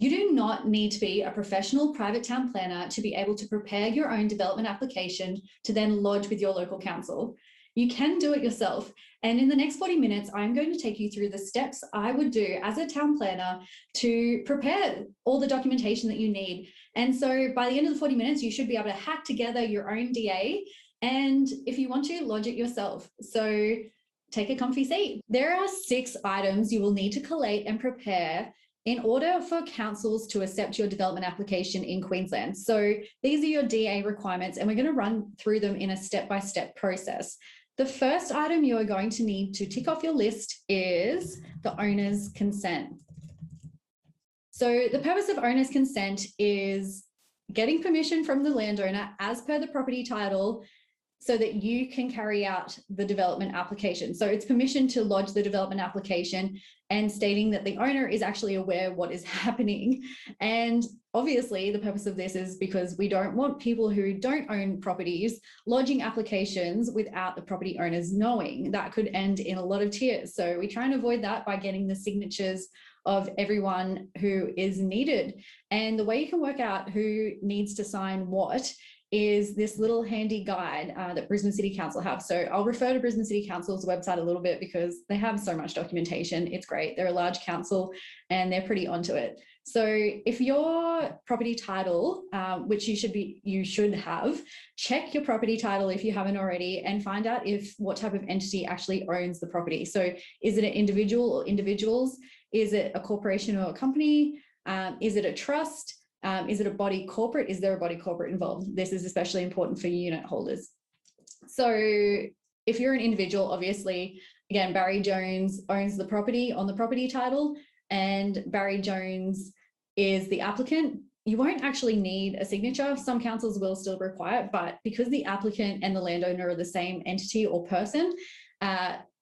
You do not need to be a professional private town planner to be able to prepare your own development application to then lodge with your local council. You can do it yourself. And in the next 40 minutes, I'm going to take you through the steps I would do as a town planner to prepare all the documentation that you need. And so by the end of the 40 minutes, you should be able to hack together your own DA. And if you want to, lodge it yourself. So take a comfy seat. There are 6 items you will need to collate and prepare in order for councils to accept your development application in Queensland. So these are your DA requirements, and we're going to run through them in a step-by-step process. The first item you are going to need to tick off your list is the owner's consent. So the purpose of owner's consent is getting permission from the landowner as per the property title so that you can carry out the development application. So it's permission to lodge the development application and stating that the owner is actually aware what is happening. And obviously the purpose of this is because we don't want people who don't own properties lodging applications without the property owners knowing. That could end in a lot of tears. So we try and avoid that by getting the signatures of everyone who is needed. And the way you can work out who needs to sign what is this little handy guide that Brisbane City Council have. So I'll refer to Brisbane City Council's website a little bit because they have so much documentation. It's great. They're a large council and they're pretty onto it. So if your property title, which you should have, check your property title if you haven't already and find out what type of entity actually owns the property. So is it an individual or individuals? Is it a corporation or a company? Is it a trust? Is it a body corporate? Is there a body corporate involved? This is especially important for unit holders. So if you're an individual, obviously, again, Barry Jones owns the property on the property title and Barry Jones is the applicant. You won't actually need a signature. Some councils will still require it, but because the applicant and the landowner are the same entity or person,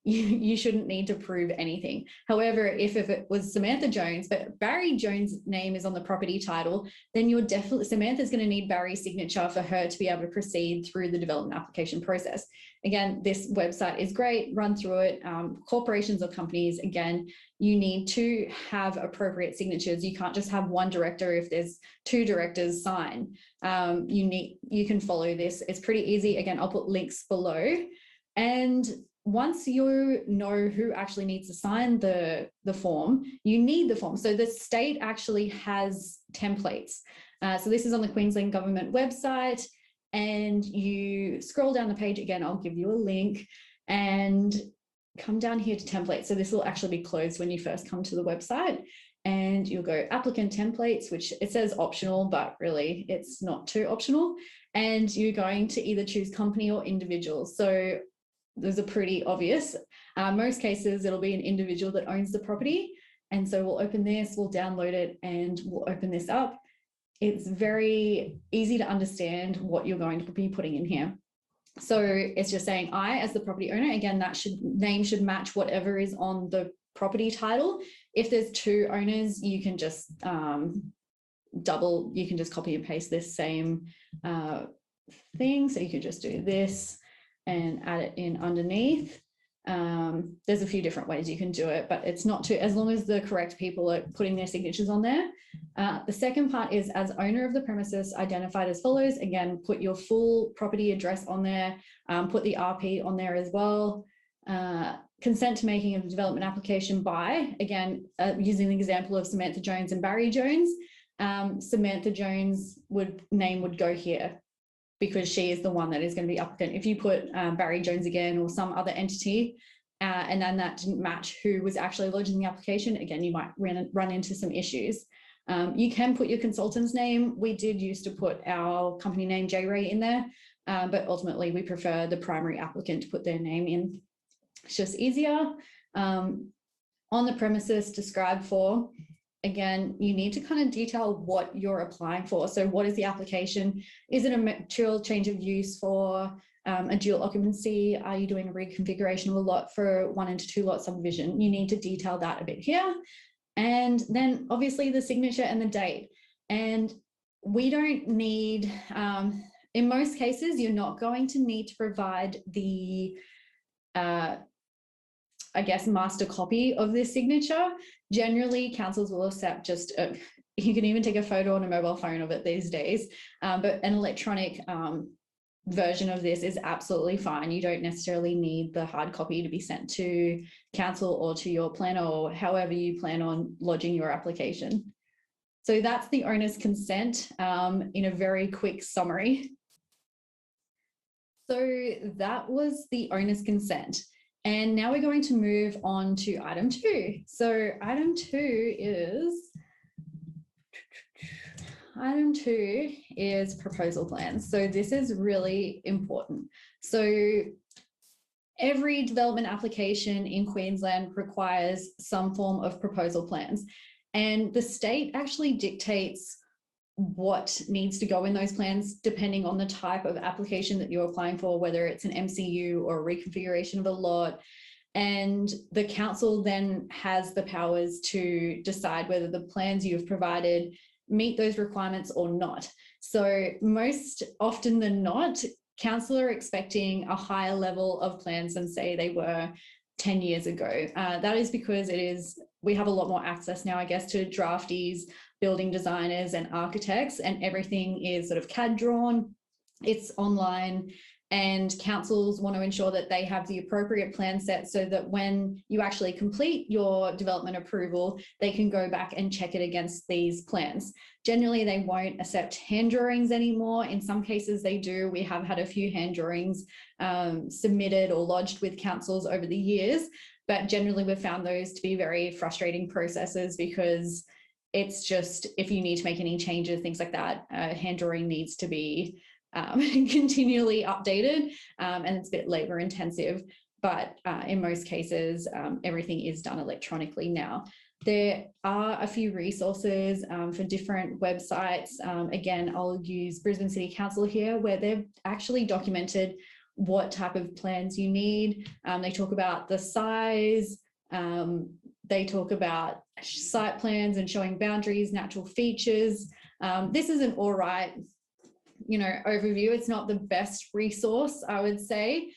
you shouldn't need to prove anything. However, if it was Samantha Jones, but Barry Jones' name is on the property title, then Samantha's going to need Barry's signature for her to be able to proceed through the development application process. Again, this website is great, run through it. Corporations or companies, again, you need to have appropriate signatures. You can't just have one director if there's 2 directors sign. You can follow this. It's pretty easy. Again, I'll put links below. And once you know who actually needs to sign the form, you need the form. So the state actually has templates. So this is on the Queensland government website, and you scroll down the page. Again, I'll give you a link and come down here to templates. So this will actually be closed when you first come to the website, and you'll go applicant templates, which it says optional, but really it's not too optional. And you're going to either choose company or individual. So those are pretty obvious. Most cases, it'll be an individual that owns the property. And so we'll open this, we'll download it, and we'll open this up. It's very easy to understand what you're going to be putting in here. So it's just saying I, as the property owner, again, name should match whatever is on the property title. If there's 2 owners, you can just you can just copy and paste this same thing. So you could just do this and add it in underneath. There's a few different ways you can do it, but it's not too, as long as the correct people are putting their signatures on there. The second part is as owner of the premises identified as follows. Again, put your full property address on there, put the RP on there as well. Consent to making of a development application by, again, using the example of Samantha Jones and Barry Jones, Samantha Jones' name would go here, because she is the one that is going to be applicant. If you put Barry Jones again or some other entity, and then that didn't match who was actually lodging the application, again, you might run into some issues. You can put your consultant's name. We did used to put our company name JREY in there, but ultimately we prefer the primary applicant to put their name in. It's just easier. On the premises described for, again, you need to kind of detail what you're applying for. So what is the application? Is it a material change of use for a dual occupancy? Are you doing a reconfiguration of a lot for 1 into 2 lot subdivision? You need to detail that a bit here. And then obviously the signature and the date. And we don't need, in most cases, you're not going to need to provide the I guess, master copy of this signature. Generally, councils will accept just you can even take a photo on a mobile phone of it these days, but an electronic version of this is absolutely fine. You don't necessarily need the hard copy to be sent to council or to your planner or however you plan on lodging your application. So that's the owner's consent in a very quick summary. So that was the owner's consent. And now we're going to move on to item 2. So item 2 is proposal plans. So this is really important. So every development application in Queensland requires some form of proposal plans. And the state actually dictates what needs to go in those plans depending on the type of application that you're applying for, whether it's an MCU or a reconfiguration of a lot. And the council then has the powers to decide whether the plans you've provided meet those requirements or not. So most often than not, council are expecting a higher level of plans than say they were 10 years ago. That is because we have a lot more access now, I guess, to draftees, building designers and architects, and everything is sort of CAD drawn, it's online, and councils want to ensure that they have the appropriate plan set so that when you actually complete your development approval, they can go back and check it against these plans. Generally, they won't accept hand drawings anymore. In some cases they do. We have had a few hand drawings submitted or lodged with councils over the years, but generally we've found those to be very frustrating processes because it's just, if you need to make any changes, things like that, hand drawing needs to be continually updated, and it's a bit labor intensive, but in most cases everything is done electronically now. There are a few resources for different websites. Again, I'll use Brisbane City Council here, where they've actually documented what type of plans you need. They talk about the size, they talk about site plans and showing boundaries, natural features. This is an all right, overview. It's not the best resource, I would say.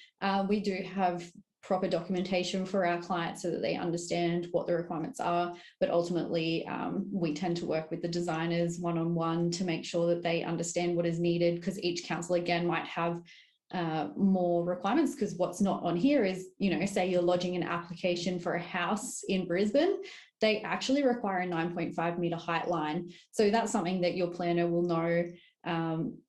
We do have proper documentation for our clients so that they understand what the requirements are, but ultimately we tend to work with the designers one-on-one to make sure that they understand what is needed, because each council again might have more requirements, because what's not on here is, say you're lodging an application for a house in Brisbane, they actually require a 9.5 metre height line. So that's something that your planner will know.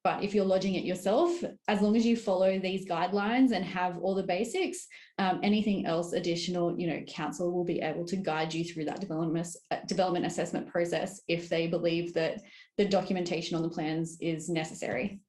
But if you're lodging it yourself, as long as you follow these guidelines and have all the basics, anything else additional, council will be able to guide you through that development assessment process if they believe that the documentation on the plans is necessary.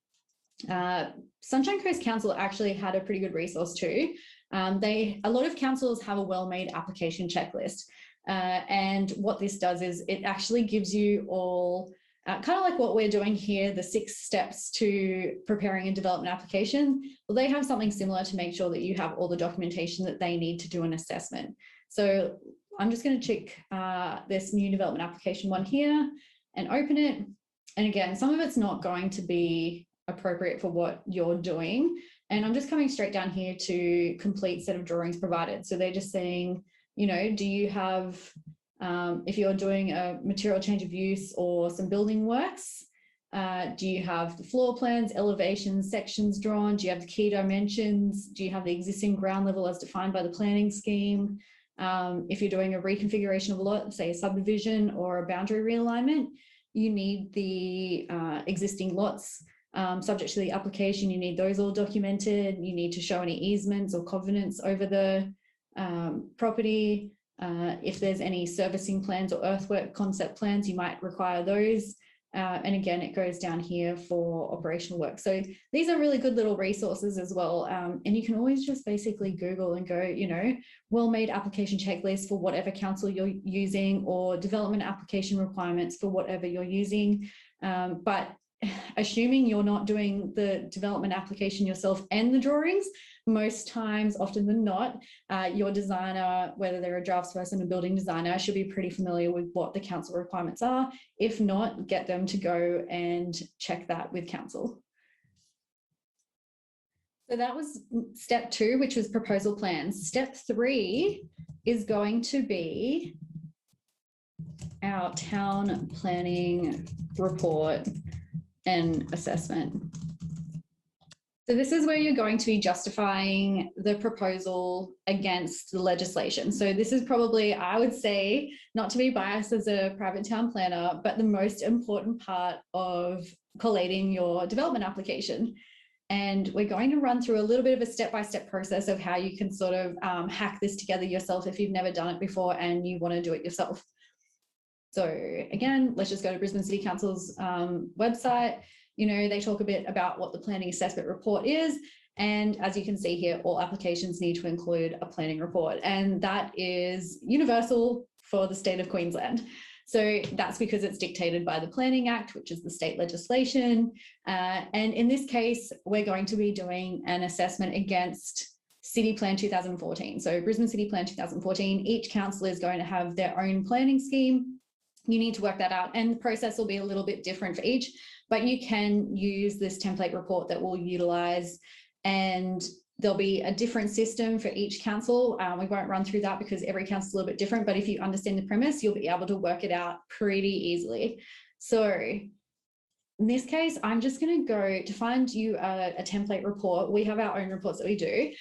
Sunshine Coast Council actually had a pretty good resource too. A lot of councils have a well-made application checklist, and what this does is it actually gives you all kind of like what we're doing here, the 6 steps to preparing a development application. Well, they have something similar to make sure that you have all the documentation that they need to do an assessment. So I'm just going to check this new development application one here and open it. And again, some of it's not going to be appropriate for what you're doing. And I'm just coming straight down here to complete set of drawings provided. So they're just saying, do you have, if you're doing a material change of use or some building works, do you have the floor plans, elevations, sections drawn? Do you have the key dimensions? Do you have the existing ground level as defined by the planning scheme? If you're doing a reconfiguration of a lot, say a subdivision or a boundary realignment, you need the existing lots subject to the application. You need those all documented. You need to show any easements or covenants over the property. If there's any servicing plans or earthwork concept plans, you might require those. And again, it goes down here for operational work. So these are really good little resources as well. And you can always just basically Google and go, well-made application checklist for whatever council you're using, or development application requirements for whatever you're using. But assuming you're not doing the development application yourself and the drawings, most times, often than not, your designer, whether they're a draftsperson or building designer, should be pretty familiar with what the council requirements are. If not, get them to go and check that with council. So that was step 2, which was proposal plans. Step 3 is going to be our town planning report and assessment. So this is where you're going to be justifying the proposal against the legislation. So this is probably, I would say, not to be biased as a private town planner, but the most important part of collating your development application. And we're going to run through a little bit of a step-by-step process of how you can sort of hack this together yourself if you've never done it before and you want to do it yourself. So again, let's just go to Brisbane City Council's website. You know, they talk a bit about what the planning assessment report is. And as you can see here, all applications need to include a planning report. And that is universal for the state of Queensland. So that's because it's dictated by the Planning Act, which is the state legislation. And in this case, we're going to be doing an assessment against City Plan 2014. So Brisbane City Plan 2014, each council is going to have their own planning scheme. You need to work that out, and the process will be a little bit different for each, but you can use this template report that we'll utilize, and there'll be a different system for each council. We won't run through that because every council is a little bit different, but if you understand the premise, you'll be able to work it out pretty easily. So in this case, I'm just going to go to find you a template report. We have our own reports that we do.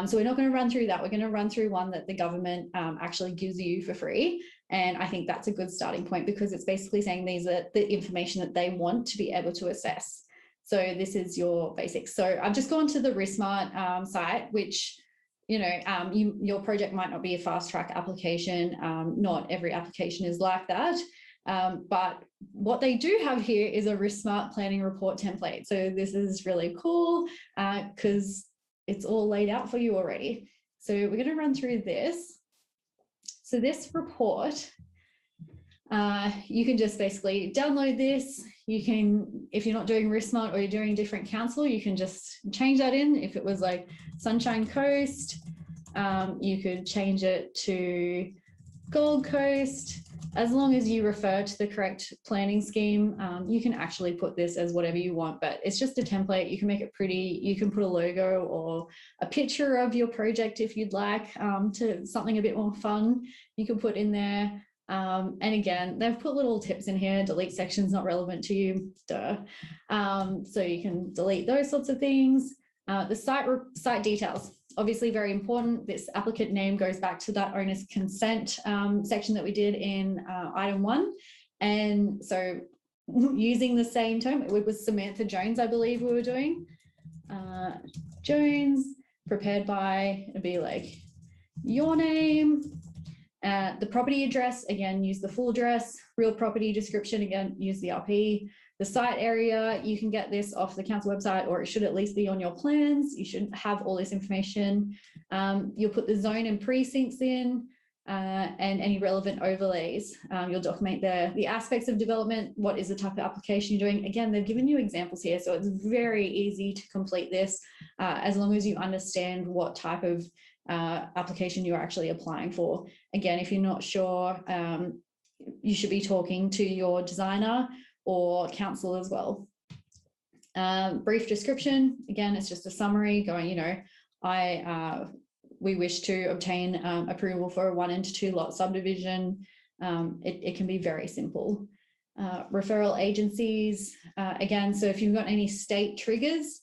So we're not going to run through that. We're going to run through one that the government actually gives you for free. And I think that's a good starting point because it's basically saying these are the information that they want to be able to assess. So this is your basics. So I've just gone to the RISMART site, which, you know, your project might not be a fast track application. Not every application is like that. But what they do have here is a RISMART planning report template. So this is really cool because it's all laid out for you already. So we're going to run through this. So this report, you can just basically download this. You can, if you're not doing RISMART or you're doing a different council, you can just change that in. If it was like Sunshine Coast, you could change it to Gold Coast. As long as you refer to the correct planning scheme, you can actually put this as whatever you want, but it's just a template. You can make it pretty. You can put a logo or a picture of your project if you'd like, to something a bit more fun you can put in there. And again, they've put little tips in here. Delete sections not relevant to you. Duh. So you can delete those sorts of things. The site details. Obviously very important. This applicant name goes back to that owner's consent section that we did in item 1. And so using the same term, it was Samantha Jones, I believe we were doing. Jones, prepared by, it'd be like your name. The property address, again, use the full address. Real property description, again, use the RP. The site area, you can get this off the council website, or it should at least be on your plans. You should have all this information. You'll put the zone and precincts in and any relevant overlays. You'll document the aspects of development. What is the type of application you're doing? Again, they've given you examples here, so it's very easy to complete this as long as you understand what type of application you're actually applying for. Again, if you're not sure, you should be talking to your designer or council as well. Brief description, again, it's just a summary going, you know, we wish to obtain approval for a 1 and 2 lot subdivision. It can be very simple. Referral agencies, again, so if you've got any state triggers,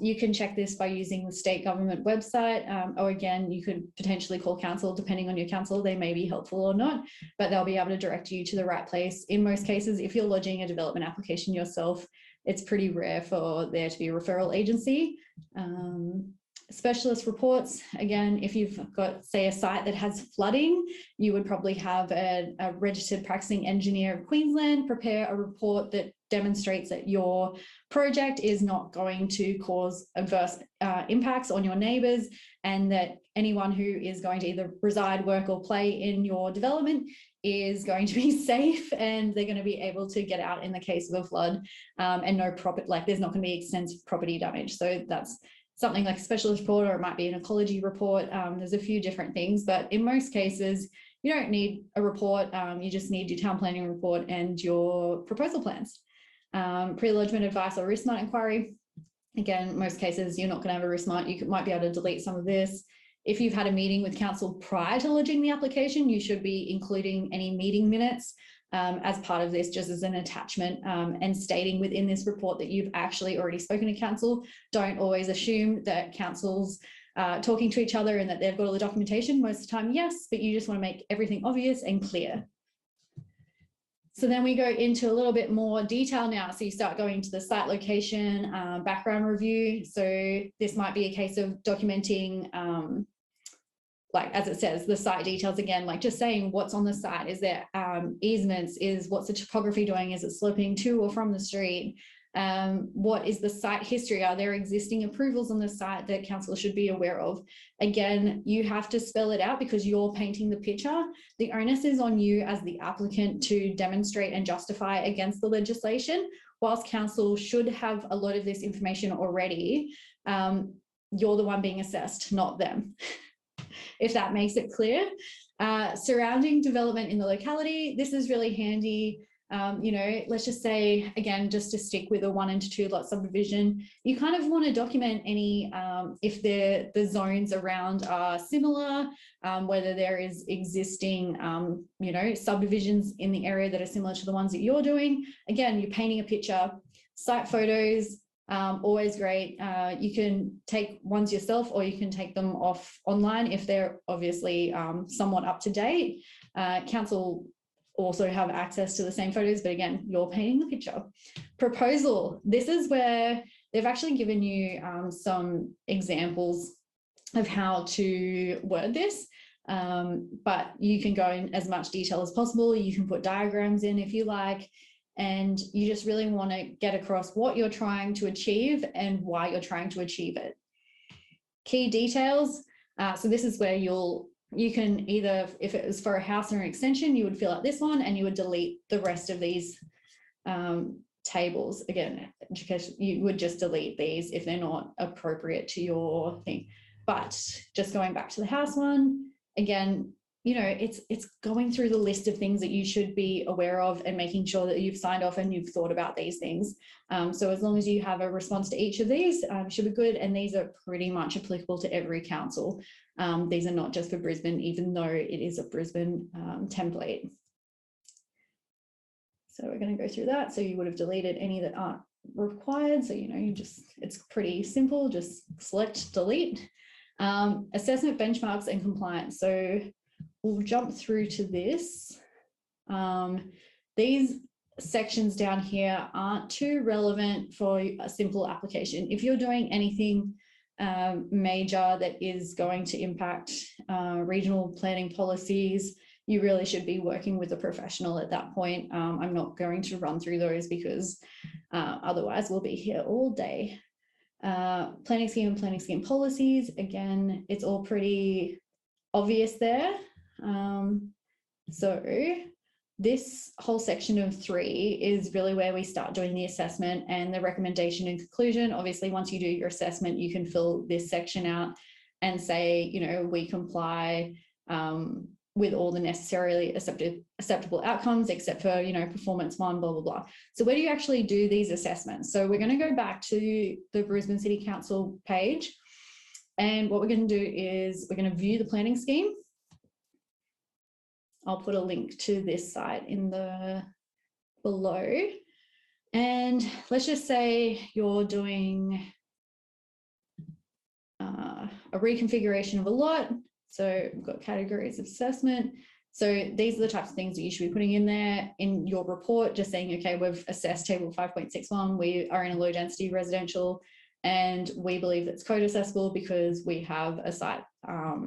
you can check this by using the state government website, or again, you could potentially call council. Depending on your council, they may be helpful or not, but they'll be able to direct you to the right place. In most cases, if you're lodging a development application yourself, it's pretty rare for there to be a referral agency. Specialist reports, again, if you've got, say, a site that has flooding, you would probably have a registered practicing engineer of Queensland prepare a report that demonstrates that your project is not going to cause adverse impacts on your neighbours, and that anyone who is going to either reside, work or play in your development is going to be safe, and they're going to be able to get out in the case of a flood, and no property, like there's not going to be extensive property damage. So that's something like a specialist report, or it might be an ecology report. There's a few different things, but in most cases, you don't need a report. You just need your town planning report and your proposal plans. Pre-lodgement advice or RISMART inquiry. Again, most cases, you're not going to have a RISMART. You might be able to delete some of this. If you've had a meeting with council prior to lodging the application, you should be including any meeting minutes. as part of this, just as an attachment, and stating within this report that you've actually already spoken to council. Don't always assume that council's talking to each other and that they've got all the documentation. Most of the time, yes, but you just want to make everything obvious and clear. So then we go into a little bit more detail now. So you start going to the site location, background review. So this might be a case of documenting, like as it says, the site details again, like just saying what's on the site. Is there easements? What's the topography doing? Is it sloping to or from the street? What is the site history? Are there existing approvals on the site that council should be aware of? Again, you have to spell it out because you're painting the picture. The onus is on you as the applicant to demonstrate and justify against the legislation. Whilst council should have a lot of this information already, you're the one being assessed, not them. If that makes it clear. Surrounding development in the locality, this is really handy. You know, let's just say, again, just to stick with a 1 and 2 lot subdivision, you kind of want to document any, if the zones around are similar, whether there is existing, you know, subdivisions in the area that are similar to the ones that you're doing. Again, you're painting a picture. Site photos, always great. You can take ones yourself or you can take them off online if they're obviously somewhat up to date. Council also have access to the same photos, but again, you're painting the picture. Proposal. This is where they've actually given you some examples of how to word this, but you can go in as much detail as possible. You can put diagrams in if you like, and you just really want to get across what you're trying to achieve and why you're trying to achieve it. Key details. So this is where you can either, if it was for a house or an extension, you would fill out this one and you would delete the rest of these tables. Again, you would just delete these if they're not appropriate to your thing. But just going back to the house one, again, you know, it's going through the list of things that you should be aware of and making sure that you've signed off and you've thought about these things. So as long as you have a response to each of these, should be good. And these are pretty much applicable to every council. These are not just for Brisbane, even though it is a Brisbane template. So we're going to go through that. So you would have deleted any that aren't required. So, you know, it's pretty simple, just select, delete. Assessment benchmarks and compliance. So we'll jump through to this. These sections down here aren't too relevant for a simple application. If you're doing anything major that is going to impact regional planning policies, you really should be working with a professional at that point. I'm not going to run through those because otherwise we'll be here all day. Planning scheme and planning scheme policies, again, it's all pretty obvious there. So this whole section of 3 is really where we start doing the assessment and the recommendation and conclusion. Obviously, once you do your assessment, you can fill this section out and say, you know, we comply with all the necessarily acceptable outcomes, except for, you know, performance 1, blah, blah, blah. So where do you actually do these assessments? So we're going to go back to the Brisbane City Council page. And what we're going to do is we're going to view the planning scheme. I'll put a link to this site in the below. And let's just say you're doing a reconfiguration of a lot. So we've got categories of assessment. So these are the types of things that you should be putting in there in your report, just saying, okay, we've assessed table 5.61. We are in a low density residential and we believe that's code accessible because we have a site,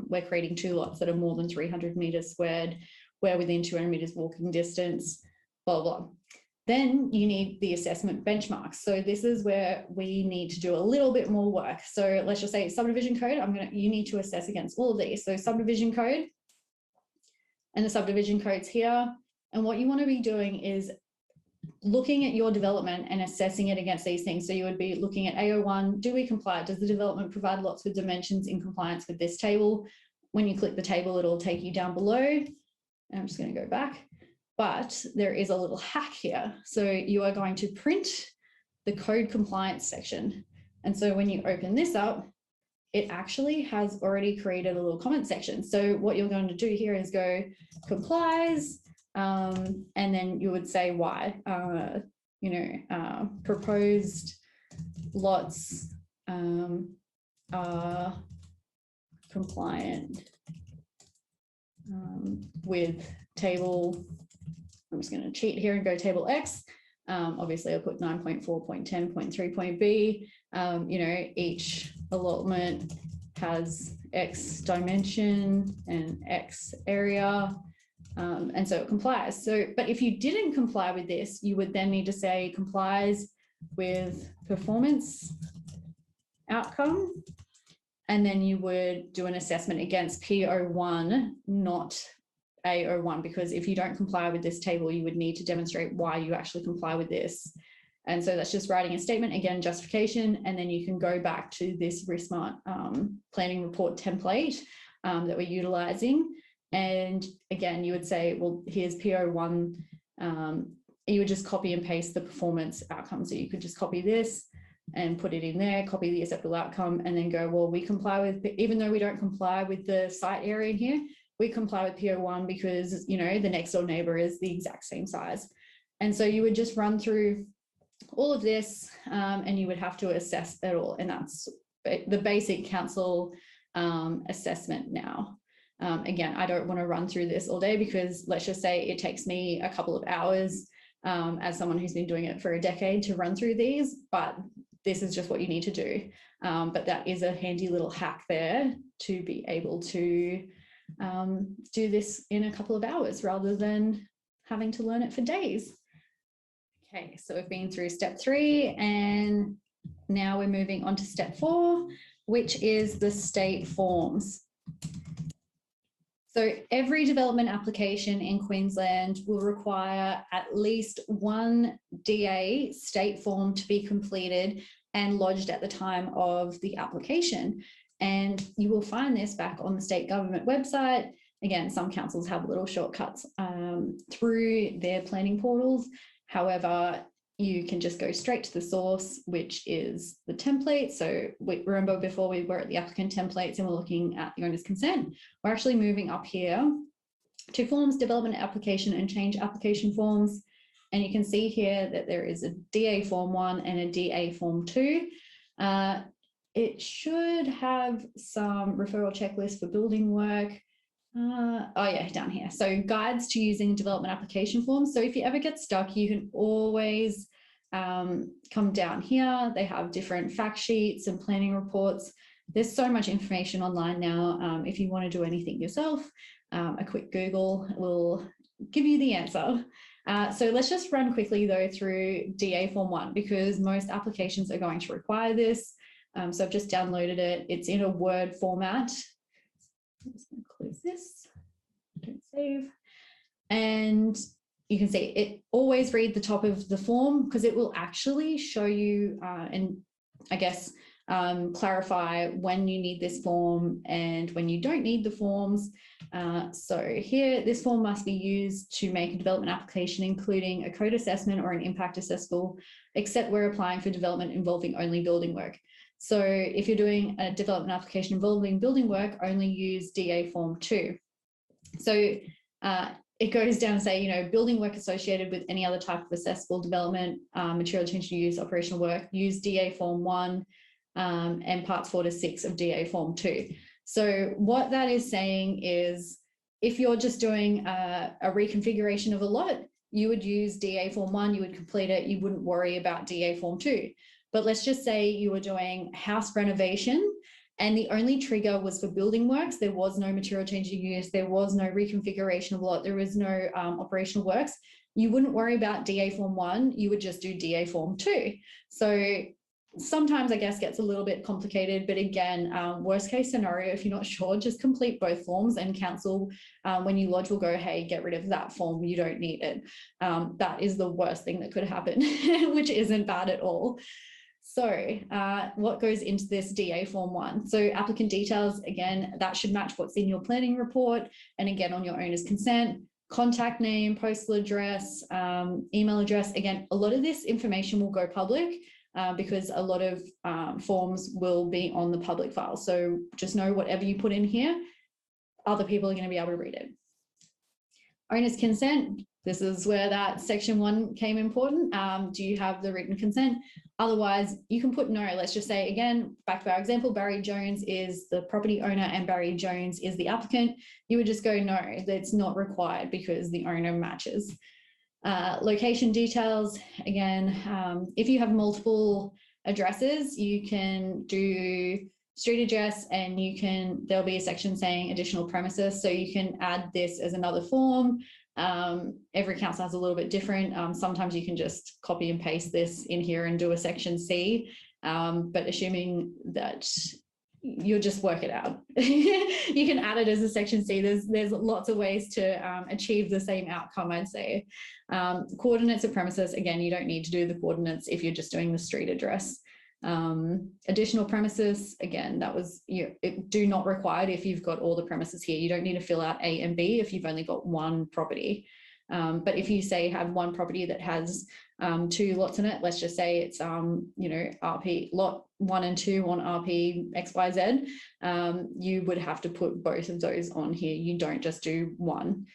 we're creating 2 lots that are more than 300 meters squared. We're within 200 meters walking distance, blah, blah. Then you need the assessment benchmarks. So this is where we need to do a little bit more work. So let's just say subdivision code, you need to assess against all of these. So subdivision code and the subdivision codes here. And what you want to be doing is looking at your development and assessing it against these things. So you would be looking at AO1, do we comply? Does the development provide lots with dimensions in compliance with this table? When you click the table, it'll take you down below. I'm just going to go back, but there is a little hack here. So you are going to print the code compliance section. And so when you open this up, it actually has already created a little comment section. So what you're going to do here is go complies, and then you would say why. Proposed lots are compliant with table, I'm just going to cheat here and go table X. Obviously, I'll put 9.4.10.3.b. Each allotment has X dimension and X area. And so it complies. But if you didn't comply with this, you would then need to say complies with performance outcome. And then you would do an assessment against P01, not A01, because if you don't comply with this table, you would need to demonstrate why you actually comply with this. And so that's just writing a statement, again, justification, and then you can go back to this RISMART planning report template that we're utilizing. And again, you would say, well, here's P01. You would just copy and paste the performance outcome. So you could just copy this and put it in there, copy the acceptable outcome, and then go, well, we comply with, even though we don't comply with the site area in here, we comply with P01 because, the next door neighbor is the exact same size. And so you would just run through all of this and you would have to assess it all. And that's the basic council assessment now. Again, I don't want to run through this all day because let's just say it takes me a couple of hours as someone who's been doing it for a decade to run through these, but this is just what you need to do. But that is a handy little hack there to be able to do this in a couple of hours rather than having to learn it for days. Okay, so we've been through step 3 and now we're moving on to step 4, which is the state forms. So every development application in Queensland will require at least one DA state form to be completed and lodged at the time of the application. And you will find this back on the state government website. Again, some councils have little shortcuts through their planning portals. However, you can just go straight to the source, which is the template. So remember before we were at the applicant templates and we're looking at the owner's consent. We're actually moving up here to forms, development application and change application forms. And you can see here that there is a DA form 1 and a DA form 2. It should have some referral checklist for building work. Oh yeah, down here. So guides to using development application forms. So if you ever get stuck, you can always come down here. They have different fact sheets and planning reports. There's so much information online now. If you want to do anything yourself, a quick Google will give you the answer. So let's just run quickly though through DA form 1 because most applications are going to require this. So I've just downloaded it. It's in a Word format. I'm just going to close this, don't save. And you can see it always read the top of the form because it will actually show you and I guess clarify when you need this form and when you don't need the forms. So here, this form must be used to make a development application, including a code assessment or an impact assessable, except we're applying for development involving only building work. So if you're doing a development application involving building work, only use DA form 2. So it goes down to say, building work associated with any other type of accessible development, material change to use, operational work, use DA form 1 and parts 4 to 6 of DA form 2. So what that is saying is if you're just doing a reconfiguration of a lot, you would use DA form 1, you would complete it, you wouldn't worry about DA form 2. But let's just say you were doing house renovation and the only trigger was for building works. There was no material change in use. There was no reconfiguration of lot. There was no operational works. You wouldn't worry about DA form 1. You would just do DA form 2. So sometimes I guess gets a little bit complicated, but again, worst case scenario, if you're not sure, just complete both forms and council when you lodge will go, hey, get rid of that form. You don't need it. That is the worst thing that could happen, which isn't bad at all. So what goes into this DA form 1? So applicant details, again, that should match what's in your planning report. And again, on your owner's consent, contact name, postal address, email address. Again, a lot of this information will go public because a lot of forms will be on the public file. So just know whatever you put in here, other people are going to be able to read it. Owner's consent. This is where that section 1 came important. Do you have the written consent? Otherwise, you can put no. Let's just say, again, back to our example, Barry Jones is the property owner and Barry Jones is the applicant. You would just go no, that's not required because the owner matches. Location details, again, if you have multiple addresses, you can do street address and there'll be a section saying additional premises. So you can add this as another form. Every council has a little bit different. Sometimes you can just copy and paste this in here and do a section C, but assuming that you'll just work it out. You can add it as a section C. There's lots of ways to achieve the same outcome, I'd say. Coordinates of premises, again, you don't need to do the coordinates if you're just doing the street address. Additional premises, again, do not required if you've got all the premises here. You don't need to fill out A and B if you've only got one property. But if you say have one property that has 2 lots in it, let's just say it's RP lot 1 and 2 on RP XYZ, you would have to put both of those on here. You don't just do one.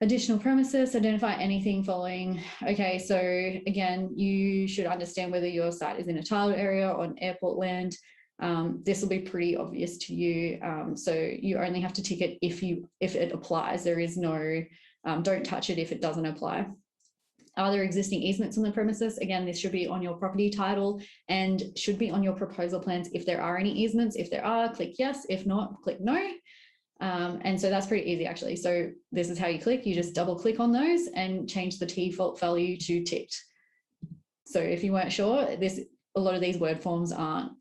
Additional premises, identify anything following. Okay, so again, you should understand whether your site is in a tiled area or on airport land. This will be pretty obvious to you. So you only have to tick it if it applies. There is no, don't touch it if it doesn't apply. Are there existing easements on the premises? Again, this should be on your property title and should be on your proposal plans if there are any easements. If there are, click yes. If not, click no. And so that's pretty easy actually. So this is how you click. You just double click on those and change the default value to ticked. So if you weren't sure, a lot of these word forms aren't,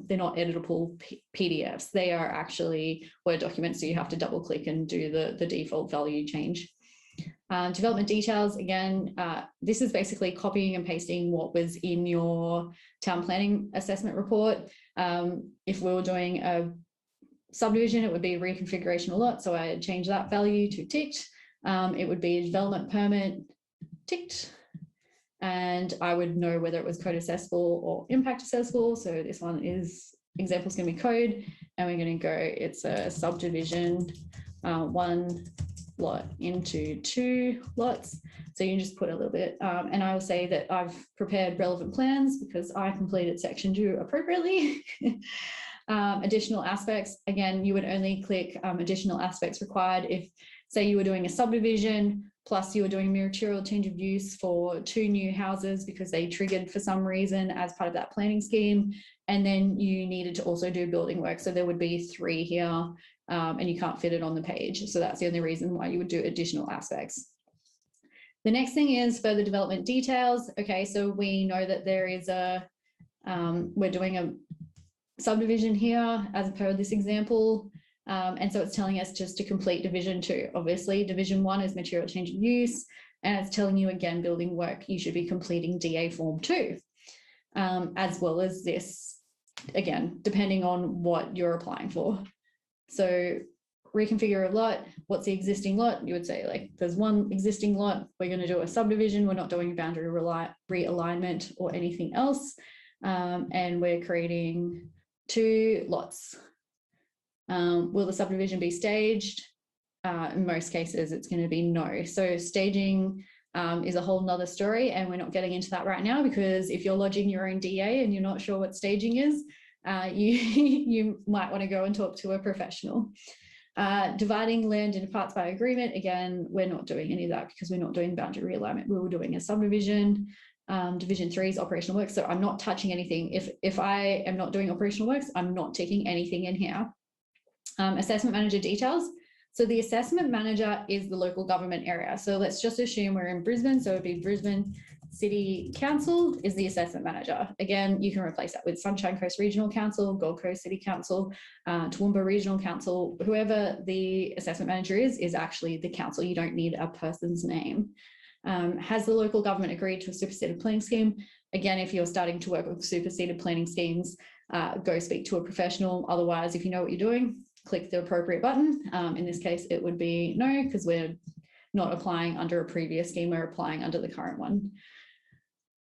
they're not editable PDFs. They are actually Word documents. So you have to double click and do the default value change. Development details, again, this is basically copying and pasting what was in your town planning assessment report. If we were doing a subdivision, it would be reconfiguration of lot. So I change that value to ticked. It would be a development permit, ticked. And I would know whether it was code accessible or impact accessible. So this one is, example is going to be code. And we're going to go, it's a subdivision, 1 lot into 2 lots. So you can just put a little bit, and I will say that I've prepared relevant plans because I completed section 2 appropriately. Additional aspects, again, you would only click additional aspects required if, say, you were doing a subdivision, plus you were doing material change of use for 2 new houses because they triggered for some reason as part of that planning scheme. And then you needed to also do building work. So there would be 3 here and you can't fit it on the page. So that's the only reason why you would do additional aspects. The next thing is further development details. Okay, so we know that there is we're doing a subdivision here as per this example. And so it's telling us just to complete division 2. Obviously, division 1 is material change of use, and it's telling you again, building work, you should be completing DA form 2, as well as this, again, depending on what you're applying for. So reconfigure a lot, what's the existing lot? You would say like, there's 1 existing lot, we're going to do a subdivision, we're not doing a boundary realignment or anything else. And we're creating 2 lots. Will the subdivision be staged? In most cases, it's going to be no. So staging is a whole nother story, and we're not getting into that right now because if you're lodging your own DA and you're not sure what staging is, you might want to go and talk to a professional. Dividing land into parts by agreement. Again, we're not doing any of that because we're not doing boundary realignment. We were doing a subdivision. Division 3 is operational works. So I'm not touching anything. If I am not doing operational works, I'm not taking anything in here. Assessment manager details. So the assessment manager is the local government area. So let's just assume we're in Brisbane. So it'd be Brisbane City Council is the assessment manager. Again, you can replace that with Sunshine Coast Regional Council, Gold Coast City Council, Toowoomba Regional Council. Whoever the assessment manager is actually the council. You don't need a person's name. Has the local government agreed to a superseded planning scheme? Again, if you're starting to work with superseded planning schemes, go speak to a professional. Otherwise, if you know what you're doing, click the appropriate button. In this case, it would be no, because we're not applying under a previous scheme, we're applying under the current one.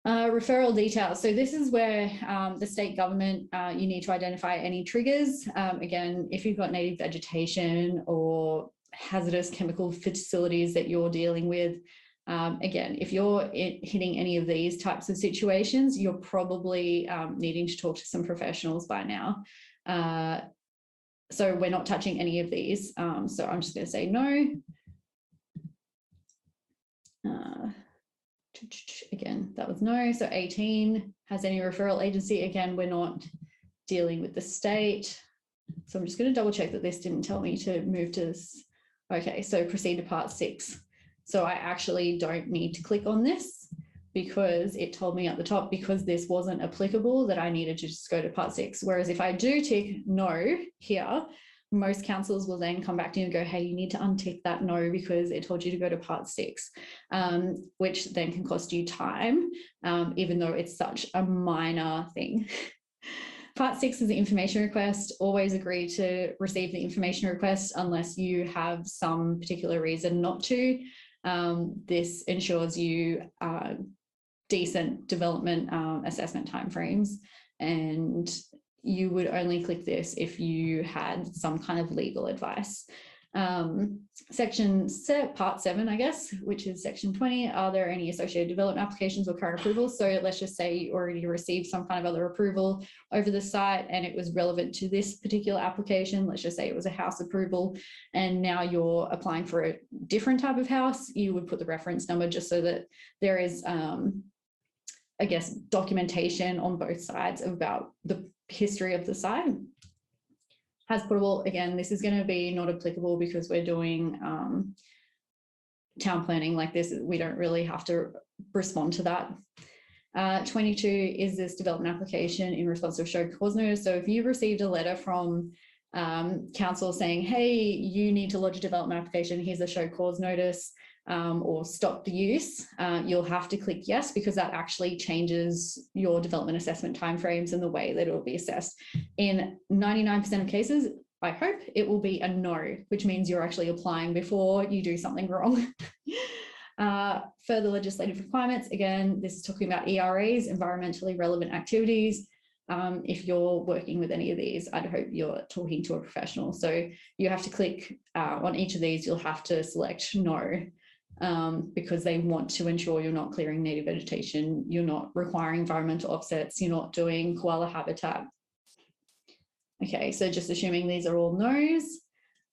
Referral details. So this is where the state government, you need to identify any triggers. Again, if you've got native vegetation or hazardous chemical facilities that you're dealing with. Again, if you're hitting any of these types of situations, you're probably needing to talk to some professionals by now. So we're not touching any of these. So I'm just going to say no. Again, that was no. So 18, has any referral agency? Again, we're not dealing with the state. So I'm just going to double check that this didn't tell me to move to this. Okay, so proceed to part 6. So I actually don't need to click on this because it told me at the top, because this wasn't applicable, that I needed to just go to part 6. Whereas if I do tick no here, most councils will then come back to you and go, hey, you need to untick that no because it told you to go to part 6, which then can cost you time, even though it's such a minor thing. Part 6 is the information request. Always agree to receive the information request unless you have some particular reason not to. This ensures you decent development assessment timeframes, and you would only click this if you had some kind of legal advice. Part 7, I guess, which is section 20. Are there any associated development applications or current approvals? So let's just say you already received some kind of other approval over the site and it was relevant to this particular application. Let's just say it was a house approval and now you're applying for a different type of house. You would put the reference number just so that there is, I guess, documentation on both sides about the history of the site. Has portable, again, this is going to be not applicable because we're doing town planning like this. We don't really have to respond to that. 22 is this development application in response to a show cause notice. So if you received a letter from council saying, hey, you need to lodge a development application, here's a show cause notice, or stop the use, you'll have to click yes, because that actually changes your development assessment timeframes and the way that it will be assessed. In 99% of cases, I hope it will be a no, which means you're actually applying before you do something wrong. Further legislative requirements, again, this is talking about ERAs, environmentally relevant activities. If you're working with any of these, I'd hope you're talking to a professional. So you have to click on each of these, you'll have to select no. Because they want to ensure you're not clearing native vegetation, you're not requiring environmental offsets, you're not doing koala habitat. Okay, so just assuming these are all no's,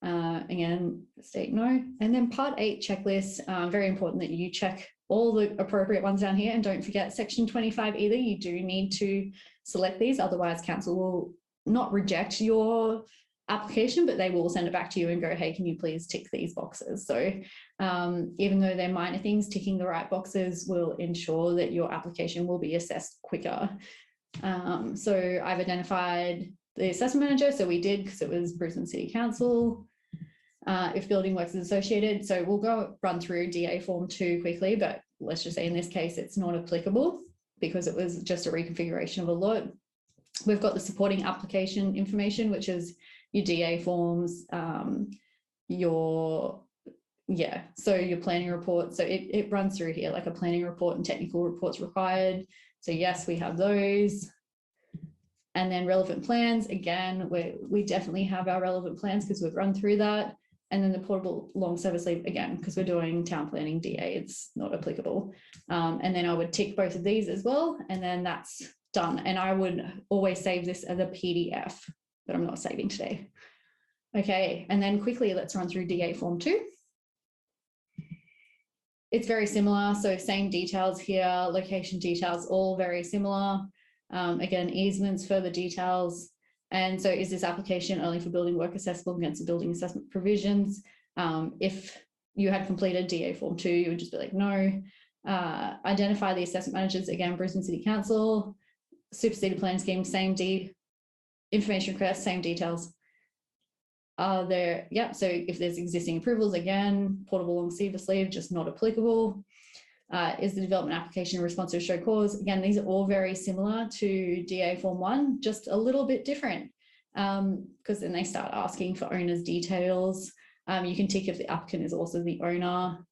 again, state no. And then part 8 checklist, very important that you check all the appropriate ones down here, and don't forget section 25 either. You do need to select these, otherwise council will not reject your application, but they will send it back to you and go, hey, can you please tick these boxes? So even though they're minor things, ticking the right boxes will ensure that your application will be assessed quicker. So I've identified the assessment manager, so we did because it was Brisbane City Council. If building works is associated, so we'll run through DA form 2 quickly, but let's just say in this case it's not applicable because it was just a reconfiguration of a lot. We've got the supporting application information, which is your DA forms, your planning report. So it runs through here like a planning report and technical reports required. So yes, we have those. And then relevant plans, again, we definitely have our relevant plans because we've run through that. And then the portable long service leave, again, because we're doing town planning DA, it's not applicable. And then I would tick both of these as well, and then that's done. And I would always save this as a PDF, but I'm not saving today. Okay, and then quickly, let's run through DA form 2. It's very similar, so same details here, location details, all very similar. Again, easements, further details. And so is this application only for building work accessible against the building assessment provisions? If you had completed DA form 2, you would just be like, no. Identify the assessment managers, again, Brisbane City Council, superseded plan scheme, same information request, same details. So if there's existing approvals, again, portable long service leave, just not applicable. Is the development application responsive show cause? Again, these are all very similar to DA form 1, just a little bit different because then they start asking for owner's details. You can tick if the applicant is also the owner.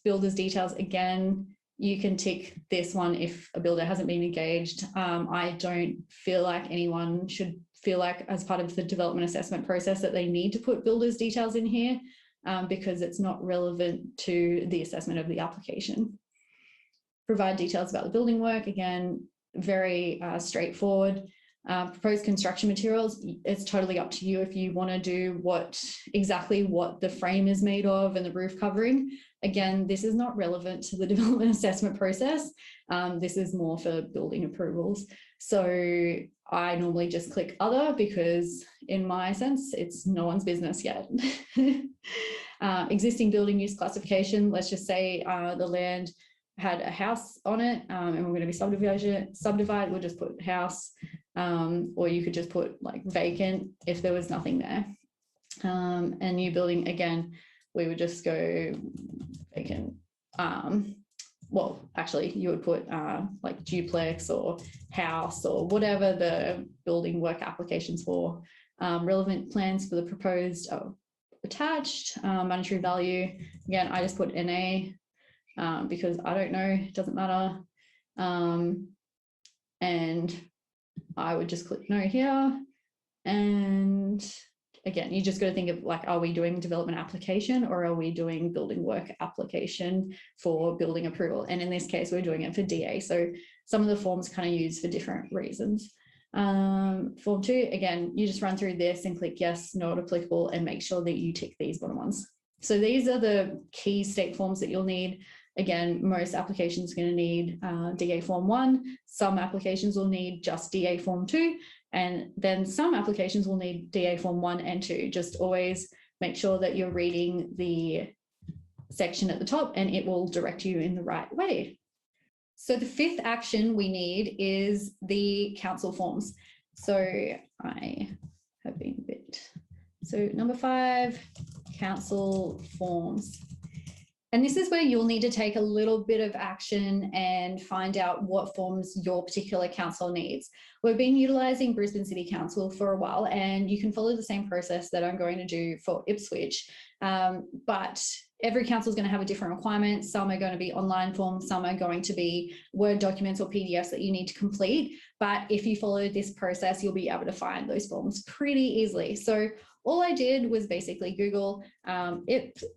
Builder's details, again, you can tick this one if a builder hasn't been engaged. I don't feel like anyone should feel like as part of the development assessment process that they need to put builders' details in here because it's not relevant to the assessment of the application. Provide details about the building work, again, very straightforward. Proposed construction materials, it's totally up to you if you want to do exactly what the frame is made of and the roof covering. Again, this is not relevant to the development assessment process. This is more for building approvals. So I normally just click other because in my sense, it's no one's business yet. Existing building use classification, let's just say the land had a house on it and we're going to be subdivide, we'll just put house, or you could just put like vacant if there was nothing there. And new building, again, we would just go vacant. Well, actually you would put like duplex or house or whatever the building work applications for. Relevant plans for the proposed attached, monetary value. Again, I just put NA. Because I don't know, it doesn't matter. And I would just click no here. And again, you just got to think of like, are we doing development application or are we doing building work application for building approval? And in this case, we're doing it for DA. So some of the forms kind of used for different reasons. Form 2, again, you just run through this and click yes, not applicable, and make sure that you tick these bottom ones. So these are the key state forms that you'll need. Again, most applications are going to need DA Form 1. Some applications will need just DA Form 2. And then some applications will need DA Form 1 and 2. Just always make sure that you're reading the section at the top and it will direct you in the right way. So the 5th action we need is the council forms. So I have been a bit. So number 5, council forms. And this is where you'll need to take a little bit of action and find out what forms your particular council needs. We've been utilising Brisbane City Council for a while, and you can follow the same process that I'm going to do for Ipswich. But every council is going to have a different requirement. Some are going to be online forms, some are going to be Word documents or PDFs that you need to complete. But if you follow this process, you'll be ipswich easily. So all I did was basically Google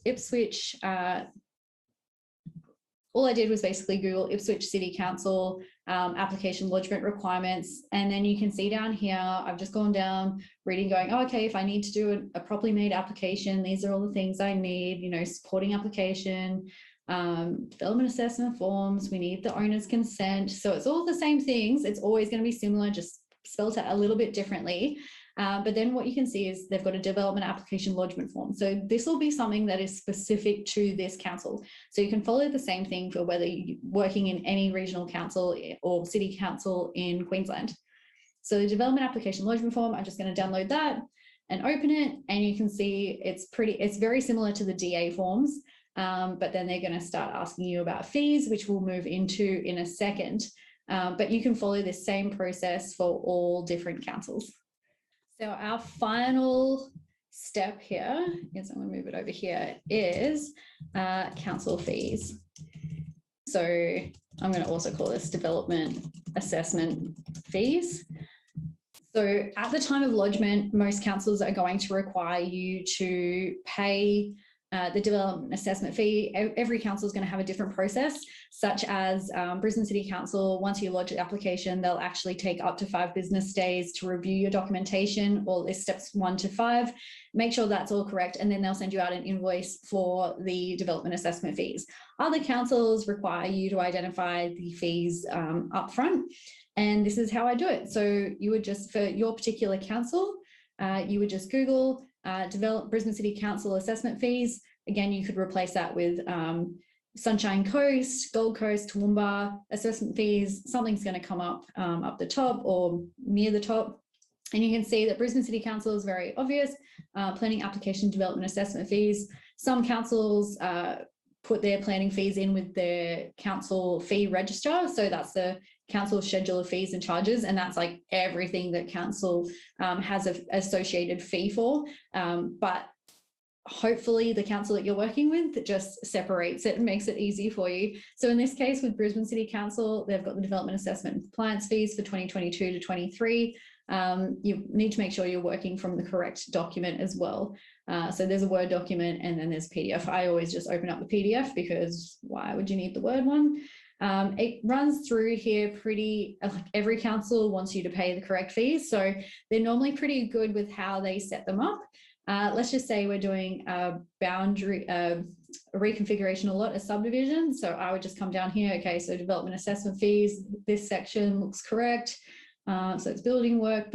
Ipswich. All I did was basically Google Ipswich City Council application lodgement requirements. And then you can see down here, I've just gone down reading going, oh, okay, if I need to do a properly made application, these are all the things I need, you know, supporting application, development assessment forms, we need the owner's consent. So it's all the same things. It's always going to be similar, just spelled out a little bit differently. But then what you can see is they've got a development application lodgement form. So this will be something that is specific to this council. So you can follow the same thing for whether you're working in any regional council or city council in Queensland. So the development application lodgement form, I'm just going to download that and open it. And you can see it's very similar to the DA forms, but then they're going to start asking you about fees, which we'll move into in a second. But you can follow this same process for all different councils. So our final step here is, I'm going to move it over here, is council fees. So I'm going to also call this development assessment fees. So at the time of lodgement, most councils are going to require you to pay the development assessment fee. Every council is going to have a different process, such as Brisbane City Council, once you lodge an application, they'll actually take up to 5 business days to review your documentation, or list steps 1 to 5, make sure that's all correct, and then they'll send you out an invoice for the development assessment fees. Other councils require you to identify the fees up front, and this is how I do it. So you would just, for your particular council, you would just Google Brisbane City Council assessment fees. Again, you could replace that with Sunshine Coast, Gold Coast, Toowoomba assessment fees. Something's going to come up up the top or near the top. And you can see that Brisbane City Council is very obvious. Planning application development assessment fees. Some councils put their planning fees in with their council fee register. So that's the council schedule of fees and charges, and that's like everything that council has an associated fee for. But hopefully the council that you're working with just separates it and makes it easy for you. So in this case with Brisbane City Council, they've got the development assessment and compliance fees for 2022 to 23. you need to make sure you're working from the correct document as well. So there's a Word document and then there's PDF. I always just open up the PDF because why would you need the Word one? It runs through here pretty, like every council wants you to pay the correct fees. So they're normally pretty good with how they set them up. Let's just say we're doing a boundary, a reconfiguration, a lot of subdivision. So I would just come down here. Okay, so development assessment fees, this section looks correct. So it's building work,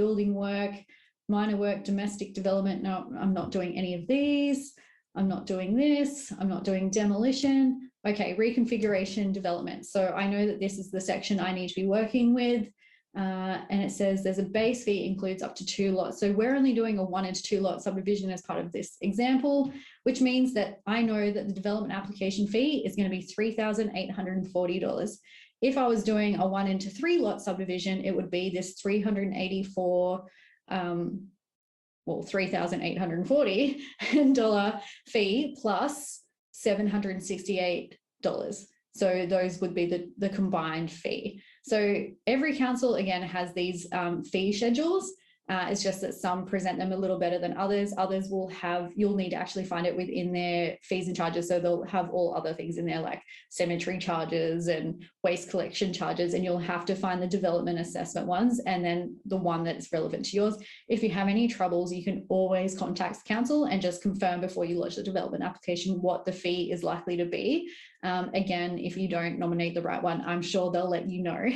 minor work, domestic development. No, I'm not doing any of these. I'm not doing this. I'm not doing demolition. Okay, reconfiguration development. So I know that this is the section I need to be working with. And it says there's a base fee includes up to 2 lots. So we're only doing a 1 and 2 lot subdivision as part of this example, which means that I know that the development application fee is going to be $3,840. If I was doing a 1 into 3 lot subdivision, it would be this $3,840 fee plus $768. So those would be the combined fee. So every council, again, has these fee schedules. It's just that some present them a little better than others. Others will have, you'll need to actually find it within their fees and charges. So they'll have all other things in there like cemetery charges and waste collection charges, and you'll have to find the development assessment ones and then the one that's relevant to yours. If you have any troubles, you can always contact the council and just confirm before you lodge the development application what the fee is likely to be. Again, if you don't nominate the right one, I'm sure they'll let you know.